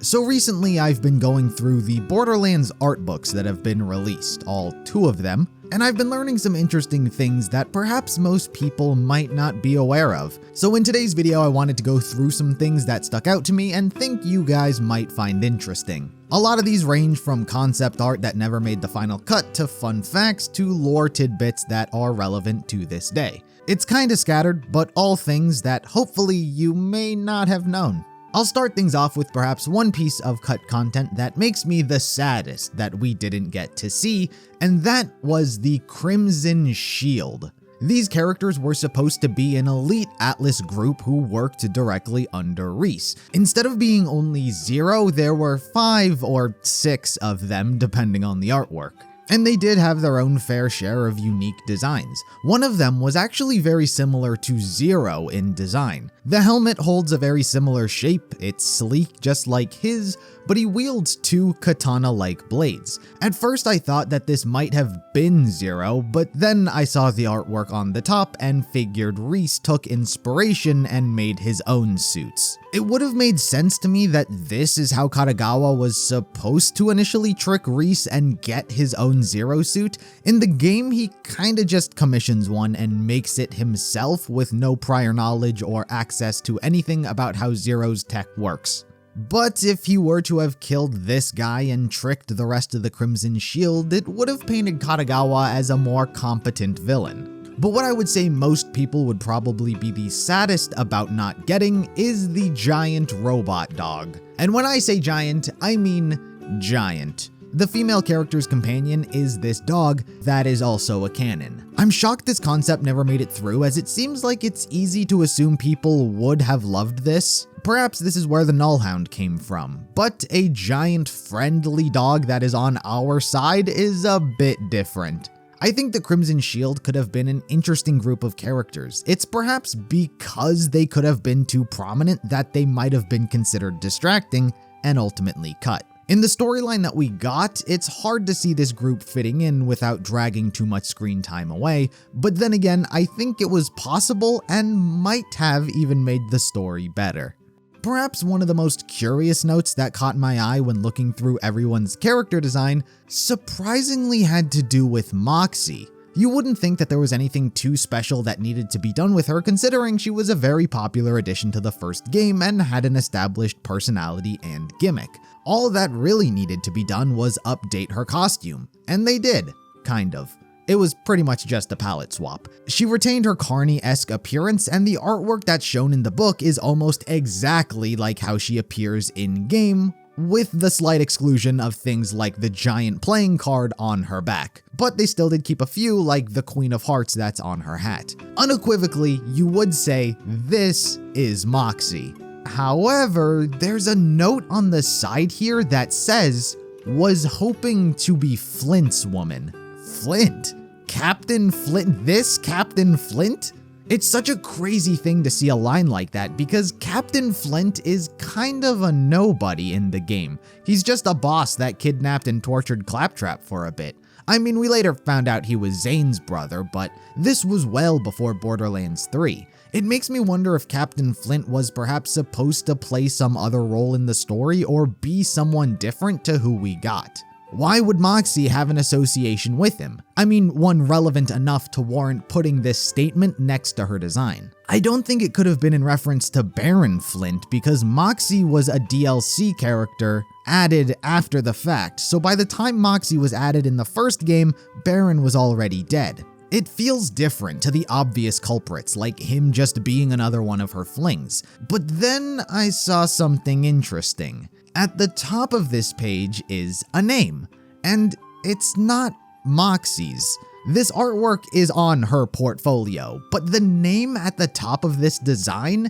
So recently I've been going through the Borderlands art books that have been released, all 2 of them, and I've been learning some interesting things that perhaps most people might not be aware of. So in today's video I wanted to go through some things that stuck out to me and think you guys might find interesting. A lot of these range from concept art that never made the final cut to fun facts to lore tidbits that are relevant to this day. It's kinda scattered, but all things that hopefully you may not have known. I'll start things off with perhaps one piece of cut content that makes me the saddest that we didn't get to see, and that was the Crimson Shield. These characters were supposed to be an elite Atlas group who worked directly under Reese. Instead of being only 0, there were 5 or 6 of them depending on the artwork. And they did have their own fair share of unique designs. One of them was actually very similar to Zero in design. The helmet holds a very similar shape, it's sleek just like his, but he wields 2 katana-like blades. At first I thought that this might have been Zero, but then I saw the artwork on the top and figured Reese took inspiration and made his own suits. It would have made sense to me that this is how Katagawa was supposed to initially trick Reese and get his own Zero suit. In the game, he kinda just commissions one and makes it himself with no prior knowledge or access to anything about how Zero's tech works. But if he were to have killed this guy and tricked the rest of the Crimson Shield, it would have painted Katagawa as a more competent villain. But what I would say most people would probably be the saddest about not getting is the giant robot dog. And when I say giant, I mean giant. The female character's companion is this dog that is also a canon. I'm shocked this concept never made it through, as it seems like it's easy to assume people would have loved this. Perhaps this is where the Nullhound came from, but a giant friendly dog that is on our side is a bit different. I think the Crimson Shield could have been an interesting group of characters. It's perhaps because they could have been too prominent that they might have been considered distracting and ultimately cut. In the storyline that we got, it's hard to see this group fitting in without dragging too much screen time away, but then again, I think it was possible and might have even made the story better. Perhaps one of the most curious notes that caught my eye when looking through everyone's character design surprisingly had to do with Moxxi. You wouldn't think that there was anything too special that needed to be done with her, considering she was a very popular addition to the first game and had an established personality and gimmick. All that really needed to be done was update her costume, and they did, kind of. It was pretty much just a palette swap. She retained her Carney-esque appearance, and the artwork that's shown in the book is almost exactly like how she appears in-game, with the slight exclusion of things like the giant playing card on her back. But they still did keep a few, like the Queen of Hearts that's on her hat. Unequivocally, you would say this is Moxxi. However, there's a note on the side here that says, "was hoping to be Flint's woman." Flynt? Captain Flynt? This Captain Flynt? It's such a crazy thing to see a line like that because Captain Flynt is kind of a nobody in the game. He's just a boss that kidnapped and tortured Claptrap for a bit. I mean, we later found out he was Zane's brother, but this was well before Borderlands 3. It makes me wonder if Captain Flynt was perhaps supposed to play some other role in the story or be someone different to who we got. Why would Moxxi have an association with him? I mean, one relevant enough to warrant putting this statement next to her design. I don't think it could have been in reference to Baron Flynt because Moxxi was a DLC character added after the fact, so by the time Moxxi was added in the first game, Baron was already dead. It feels different to the obvious culprits, like him just being another one of her flings. But then I saw something interesting. At the top of this page is a name, and it's not Moxxi's. This artwork is on her portfolio, but the name at the top of this design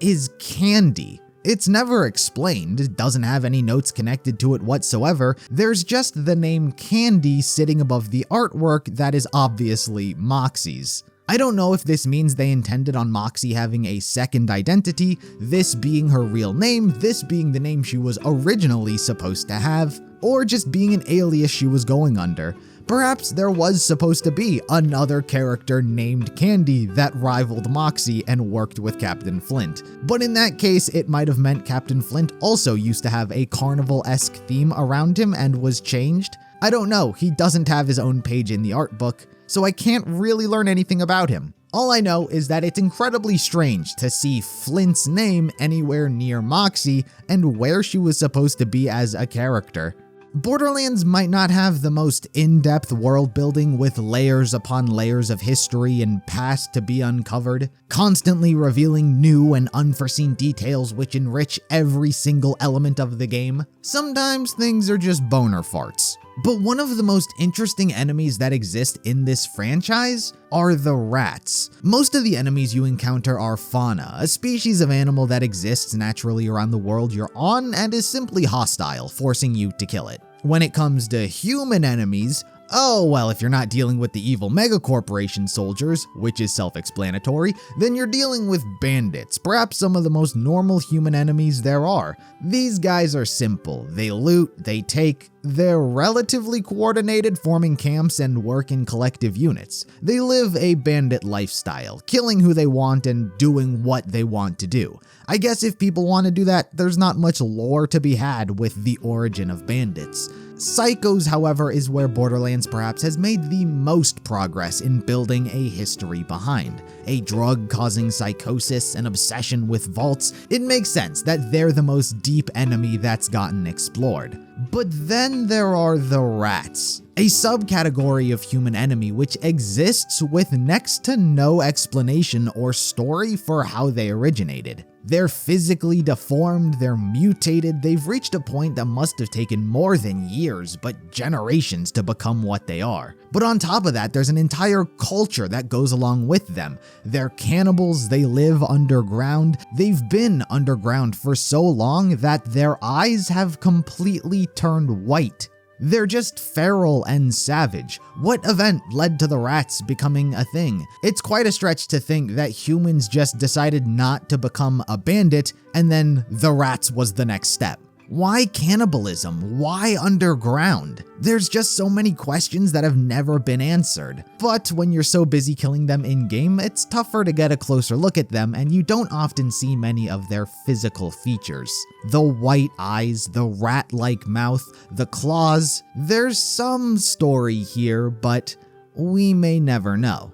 is Candy. It's never explained, it doesn't have any notes connected to it whatsoever, there's just the name Candy sitting above the artwork that is obviously Moxxi's. I don't know if this means they intended on Moxxi having a second identity, this being her real name, this being the name she was originally supposed to have, or just being an alias she was going under. Perhaps there was supposed to be another character named Candy that rivaled Moxxi and worked with Captain Flynt. But in that case, it might have meant Captain Flynt also used to have a carnival-esque theme around him and was changed. I don't know, he doesn't have his own page in the art book, so I can't really learn anything about him. All I know is that it's incredibly strange to see Flynt's name anywhere near Moxxi and where she was supposed to be as a character. Borderlands might not have the most in-depth world building with layers upon layers of history and past to be uncovered, constantly revealing new and unforeseen details which enrich every single element of the game. Sometimes things are just boner farts. But one of the most interesting enemies that exist in this franchise are the rats. Most of the enemies you encounter are fauna, a species of animal that exists naturally around the world you're on and is simply hostile, forcing you to kill it. When it comes to human enemies, oh well, if you're not dealing with the evil Megcorporation soldiers, which is self-explanatory, then you're dealing with bandits, perhaps some of the most normal human enemies there are. These guys are simple, they loot, they take, they're relatively coordinated, forming camps and work in collective units. They live a bandit lifestyle, killing who they want and doing what they want to do. I guess if people want to do that, there's not much lore to be had with the origin of bandits. Psychos, however, is where Borderlands perhaps has made the most progress in building a history behind. A drug-causing psychosis, an obsession with vaults, it makes sense that they're the most deep enemy that's gotten explored. But then there are the rats, a subcategory of human enemy which exists with next to no explanation or story for how they originated. They're physically deformed, they're mutated, they've reached a point that must have taken more than years, but generations to become what they are. But on top of that, there's an entire culture that goes along with them. They're cannibals, they live underground, they've been underground for so long that their eyes have completely turned white. They're just feral and savage. What event led to the rats becoming a thing? It's quite a stretch to think that humans just decided not to become a bandit and then the rats was the next step. Why cannibalism? Why underground? There's just so many questions that have never been answered. But when you're so busy killing them in-game, it's tougher to get a closer look at them and you don't often see many of their physical features. The white eyes, the rat-like mouth, the claws, there's some story here, but we may never know.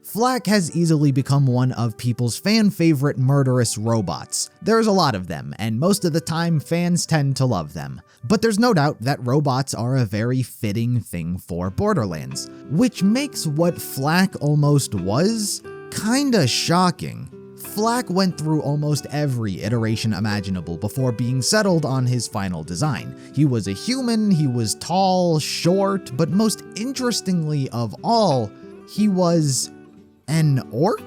Fl4k has easily become one of people's fan-favorite murderous robots. There's a lot of them, and most of the time fans tend to love them. But there's no doubt that robots are a very fitting thing for Borderlands, which makes what Fl4k almost was kinda shocking. Fl4k went through almost every iteration imaginable before being settled on his final design. He was a human, he was tall, short, but most interestingly of all, he was an orc?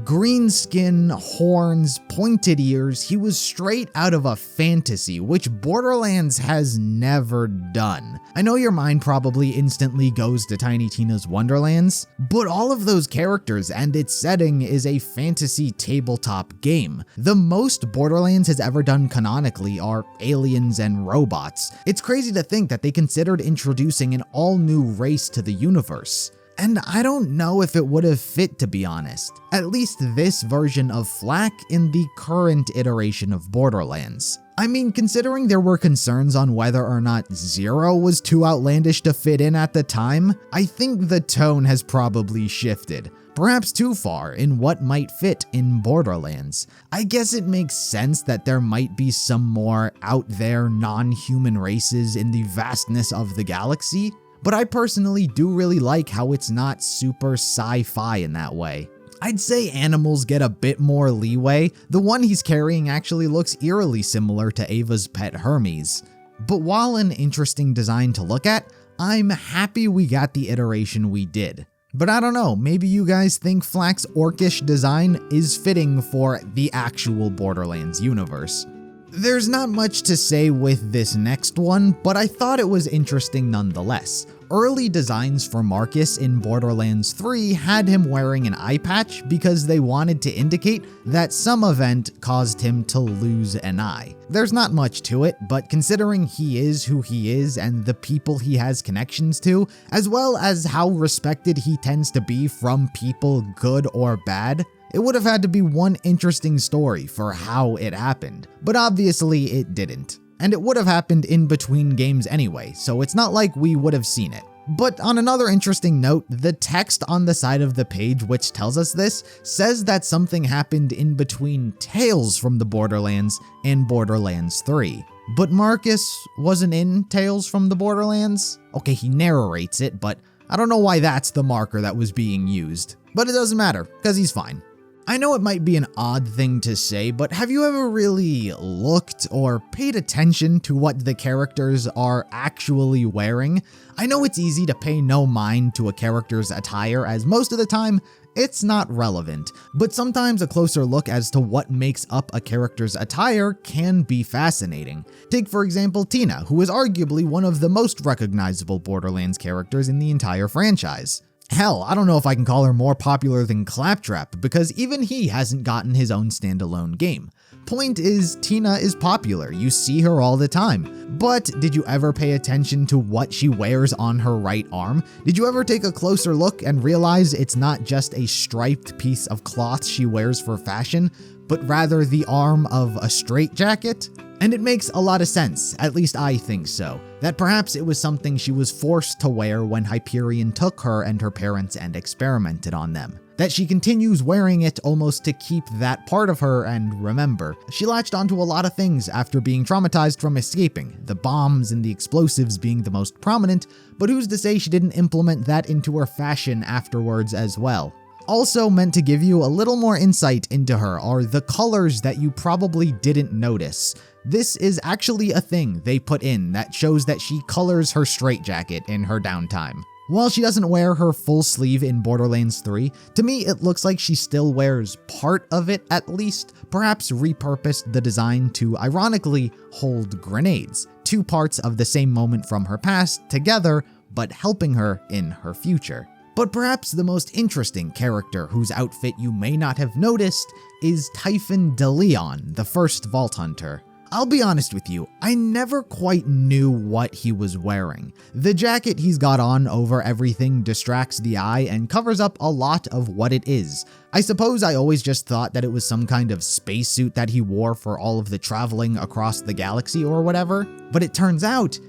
Green skin, horns, pointed ears, he was straight out of a fantasy, which Borderlands has never done. I know your mind probably instantly goes to Tiny Tina's Wonderlands, but all of those characters and its setting is a fantasy tabletop game. The most Borderlands has ever done canonically are aliens and robots. It's crazy to think that they considered introducing an all-new race to the universe. And I don't know if it would have fit, to be honest. At least this version of Fl4k in the current iteration of Borderlands. I mean, considering there were concerns on whether or not Zero was too outlandish to fit in at the time, I think the tone has probably shifted. Perhaps too far in what might fit in Borderlands. I guess it makes sense that there might be some more out there non-human races in the vastness of the galaxy. But I personally do really like how it's not super sci-fi in that way. I'd say animals get a bit more leeway. The one he's carrying actually looks eerily similar to Ava's pet Hermes. But while an interesting design to look at, I'm happy we got the iteration we did. But I don't know, maybe you guys think Fl4k's orcish design is fitting for the actual Borderlands universe. There's not much to say with this next one, but I thought it was interesting nonetheless. Early designs for Marcus in Borderlands 3 had him wearing an eye patch because they wanted to indicate that some event caused him to lose an eye. There's not much to it, but considering he is who he is and the people he has connections to, as well as how respected he tends to be from people, good or bad, it would have had to be one interesting story for how it happened. But obviously it didn't. And it would have happened in between games anyway, so it's not like we would have seen it. But on another interesting note, the text on the side of the page which tells us this says that something happened in between Tales from the Borderlands and Borderlands 3. But Marcus wasn't in Tales from the Borderlands? Okay, he narrates it, but I don't know why that's the marker that was being used. But it doesn't matter, because he's fine. I know it might be an odd thing to say, but have you ever really looked or paid attention to what the characters are actually wearing? I know it's easy to pay no mind to a character's attire, as most of the time, it's not relevant, but sometimes a closer look as to what makes up a character's attire can be fascinating. Take for example Tina, who is arguably one of the most recognizable Borderlands characters in the entire franchise. Hell, I don't know if I can call her more popular than Claptrap, because even he hasn't gotten his own standalone game. Point is, Tina is popular, you see her all the time, but did you ever pay attention to what she wears on her right arm? Did you ever take a closer look and realize it's not just a striped piece of cloth she wears for fashion, but rather the arm of a straitjacket? And it makes a lot of sense, at least I think so, that perhaps it was something she was forced to wear when Hyperion took her and her parents and experimented on them. That she continues wearing it almost to keep that part of her, and remember, she latched onto a lot of things after being traumatized from escaping, the bombs and the explosives being the most prominent, but who's to say she didn't implement that into her fashion afterwards as well. Also meant to give you a little more insight into her are the colors that you probably didn't notice. This is actually a thing they put in that shows that she colors her straitjacket in her downtime. While she doesn't wear her full sleeve in Borderlands 3, to me it looks like she still wears part of it at least, perhaps repurposed the design to ironically hold grenades, two parts of the same moment from her past together, but helping her in her future. But perhaps the most interesting character whose outfit you may not have noticed is Typhon de Leon, the first Vault Hunter. I'll be honest with you, I never quite knew what he was wearing. The jacket he's got on over everything distracts the eye and covers up a lot of what it is. I suppose I always just thought that it was some kind of spacesuit that he wore for all of the traveling across the galaxy or whatever, but it turns out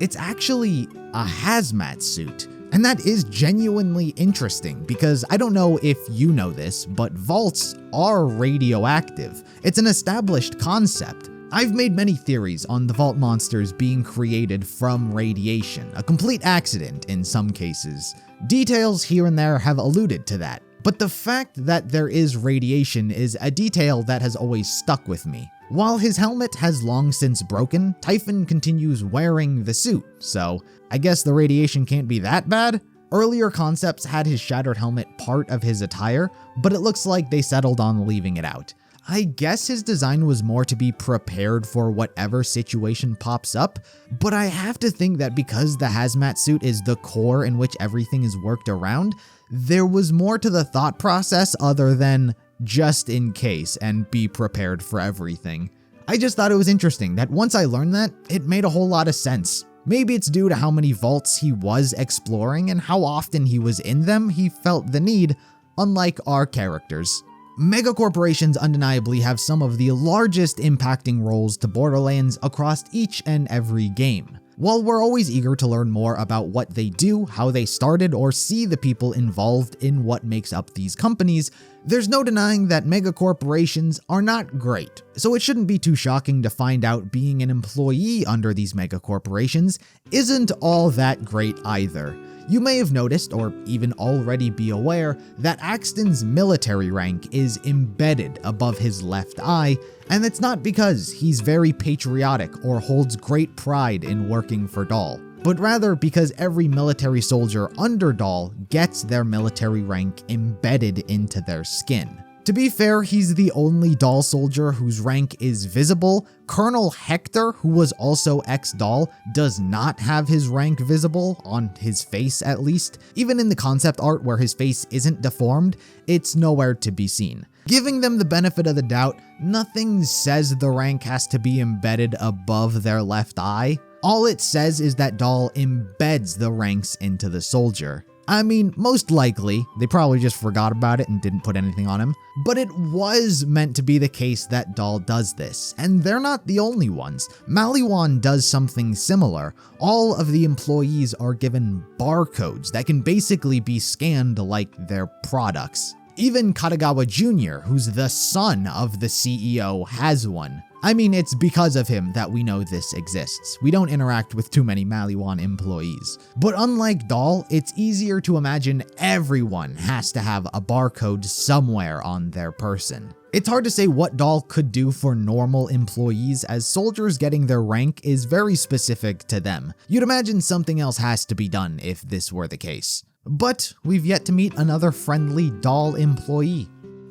it's actually a hazmat suit. And that is genuinely interesting because I don't know if you know this, but vaults are radioactive. It's an established concept. I've made many theories on the vault monsters being created from radiation, a complete accident in some cases. Details here and there have alluded to that, but the fact that there is radiation is a detail that has always stuck with me. While his helmet has long since broken, Typhon continues wearing the suit, so I guess the radiation can't be that bad? Earlier concepts had his shattered helmet part of his attire, but it looks like they settled on leaving it out. I guess his design was more to be prepared for whatever situation pops up, but I have to think that because the hazmat suit is the core in which everything is worked around, there was more to the thought process other than just in case and be prepared for everything. I just thought it was interesting that once I learned that, it made a whole lot of sense. Maybe it's due to how many vaults he was exploring and how often he was in them, he felt the need, unlike our characters. Megacorporations undeniably have some of the largest impacting roles to Borderlands across each and every game. While we're always eager to learn more about what they do, how they started, or see the people involved in what makes up these companies, there's no denying that megacorporations are not great. So it shouldn't be too shocking to find out being an employee under these megacorporations isn't all that great either. You may have noticed, or even already be aware, that Axton's military rank is embedded above his left eye, and it's not because he's very patriotic or holds great pride in working for Dahl, but rather because every military soldier under Dahl gets their military rank embedded into their skin. To be fair, he's the only Dahl soldier whose rank is visible. Colonel Hector, who was also ex-Dahl, does not have his rank visible, on his face at least. Even in the concept art where his face isn't deformed, it's nowhere to be seen. Giving them the benefit of the doubt, nothing says the rank has to be embedded above their left eye. All it says is that Dahl embeds the ranks into the soldier. I mean, most likely, they probably just forgot about it and didn't put anything on him, but it was meant to be the case that Dahl does this, and they're not the only ones. Maliwan does something similar. All of the employees are given barcodes that can basically be scanned like their products. Even Katagawa Jr., who's the son of the CEO, has one. I mean, it's because of him that we know this exists. We don't interact with too many Maliwan employees. But unlike Dahl, it's easier to imagine everyone has to have a barcode somewhere on their person. It's hard to say what Dahl could do for normal employees, as soldiers getting their rank is very specific to them. You'd imagine something else has to be done if this were the case. But we've yet to meet another friendly Dahl employee.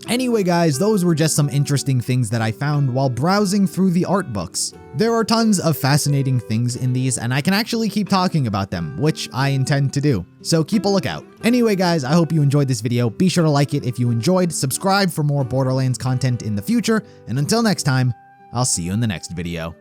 Anyway guys, those were just some interesting things that I found while browsing through the art books. There are tons of fascinating things in these, and I can actually keep talking about them, which I intend to do, so keep a lookout. Anyway guys, I hope you enjoyed this video. Be sure to like it if you enjoyed, subscribe for more Borderlands content in the future, and until next time, I'll see you in the next video.